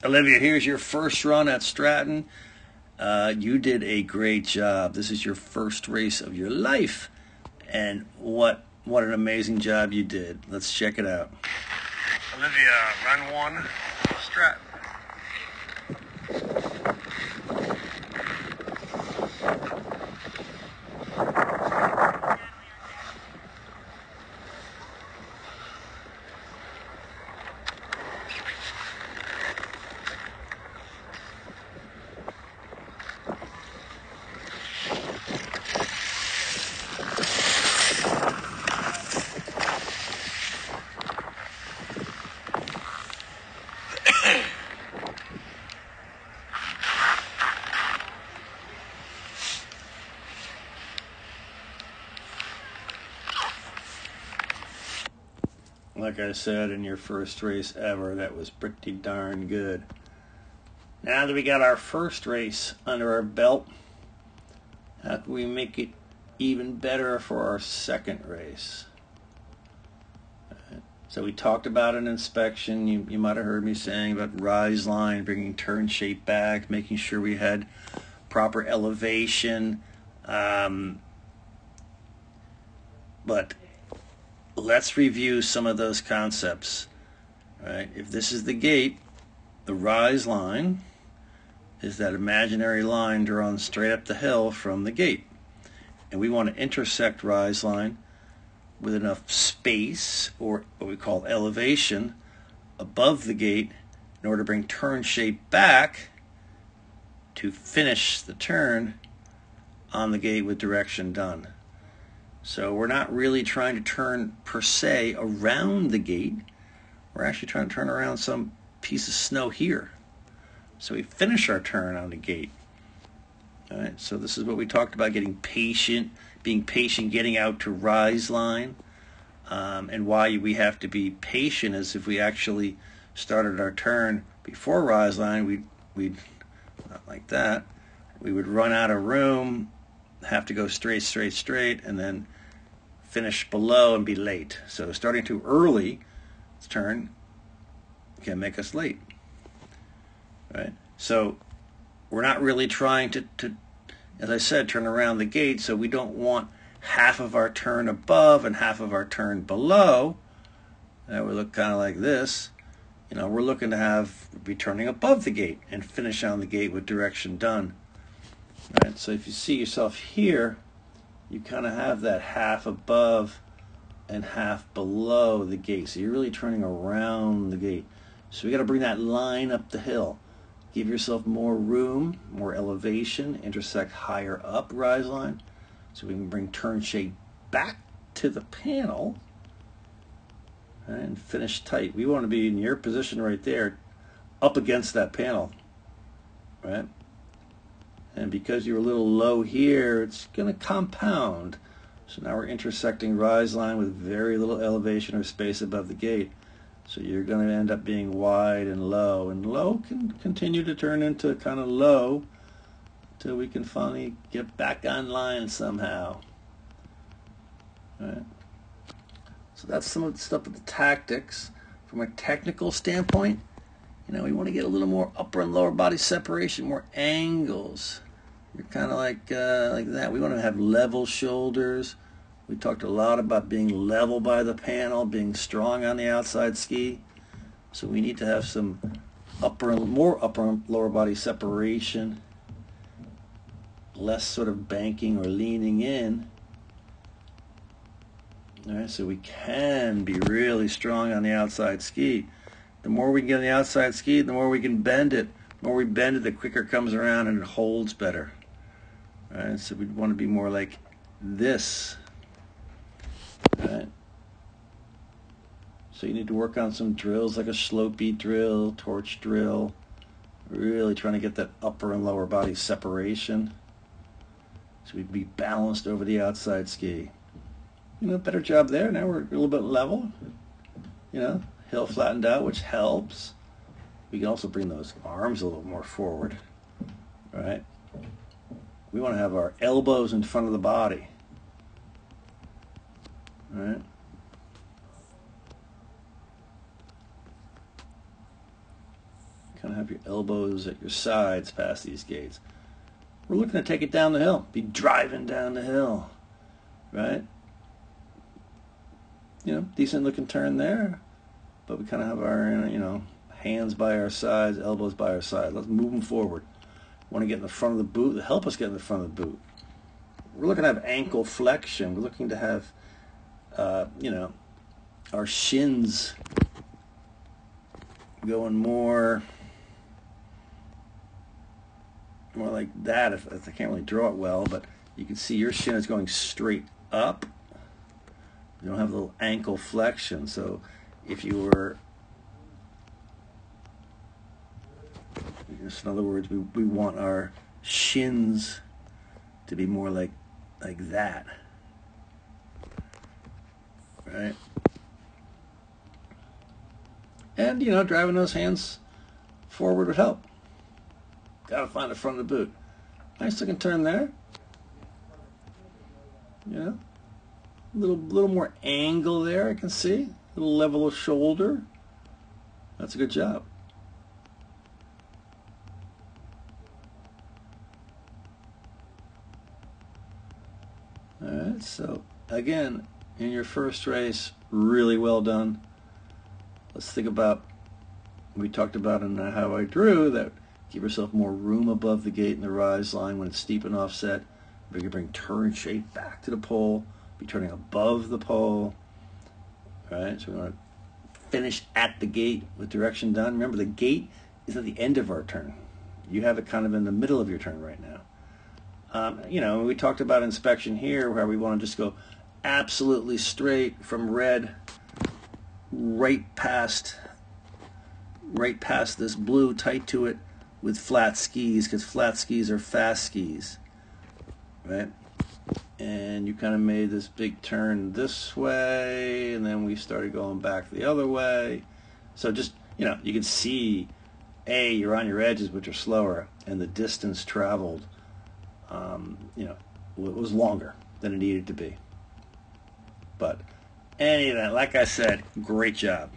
Olivia, here's your first run at Stratton. You did a great job. This is your first race of your life, and what an amazing job you did. Let's check it out. Olivia, run one, Stratton. Like I said, in your first race ever, that was pretty darn good. Now that we got our first race under our belt, how can we make it even better for our second race? So we talked about an inspection. You might have heard me saying about rise line, bringing turn shape back, making sure we had proper elevation. But let's review some of those concepts. Right? If this is the gate, the rise line is that imaginary line drawn straight up the hill from the gate. And we want to intersect rise line with enough space, or what we call elevation, above the gate in order to bring turn shape back to finish the turn on the gate with direction done. So we're not really trying to turn per se around the gate. We're actually trying to turn around some piece of snow here. So we finish our turn on the gate. All right, so this is what we talked about, getting patient, being patient, getting out to rise line. And why we have to be patient is if we actually started our turn before rise line, we'd not like that. We would run out of room, have to go straight, and then finish below and be late. So starting too early turn can make us late. Right? So we're not really trying to, as I said, turn around the gate, so we don't want half of our turn above and half of our turn below. That would look kind of like this. We're looking to be turning above the gate and finish on the gate with direction done. Right? So if you see yourself here, you kind of have that half above and half below the gate. So you're really turning around the gate. So we got to bring that line up the hill. Give yourself more room, more elevation, intersect higher up rise line, so we can bring turn shape back to the panel, right, and finish tight. We want to be in your position right there, up against that panel, right? And because you're a little low here, it's going to compound. So now we're intersecting rise line with very little elevation or space above the gate. So you're going to end up being wide and low can continue to turn into kind of low until we can finally get back on line somehow. All right. So that's some of the stuff with the tactics. From a technical standpoint, we want to get a little more upper and lower body separation, more angles. You're kind of like that. We want to have level shoulders. We talked a lot about being level by the panel, being strong on the outside ski. So we need to have some more upper and lower body separation, less sort of banking or leaning in. All right, so we can be really strong on the outside ski. The more we can get on the outside ski, the more we can bend it. The more we bend it, the quicker it comes around and it holds better. All right, so we'd want to be more like this. Right. So you need to work on some drills like a slope beat drill, torch drill, really trying to get that upper and lower body separation so we'd be balanced over the outside ski. Better job there. Now we're a little bit level. Hill flattened out, which helps. We can also bring those arms a little more forward. All right. We want to have our elbows in front of the body. All right. kind of have your elbows at your sides past these gates. We're looking to take it down the hill, be driving down the hill, right? You know, decent looking turn there, but we kind of have our, you know, hands by our sides, elbows by our side. Let's move them forward. Want to get in the front of the boot, help us get in the front of the boot. We're looking to have ankle flexion. We're looking to have, you know, our shins going more like that. If I can't really draw it well, but you can see your shin is going straight up. You don't have a little ankle flexion. So if you were, just in other words, we want our shins to be more like that, right? And, you know, driving those hands forward would help. Got to find the front of the boot. Nice looking turn there. You know, little more angle there, I can see. A little level of shoulder. That's a good job. All right, so again, in your first race, really well done. Let's think about, we talked about in how I drew, that give yourself more room above the gate in the rise line when it's steep and offset. We can bring turn shape back to the pole, be turning above the pole. All right, so we want to finish at the gate with direction done. Remember, the gate is at the end of our turn. You have it kind of in the middle of your turn right now. You know, we talked about inspection here, where we want to just go absolutely straight from red right past this blue, tight to it with flat skis, because flat skis are fast skis, right? And you kind of made this big turn this way, and then we started going back the other way. So just, you know, you can see, you're on your edges, which are slower, and the distance traveled, you know, it was longer than it needed to be. But any of that, like I said, great job.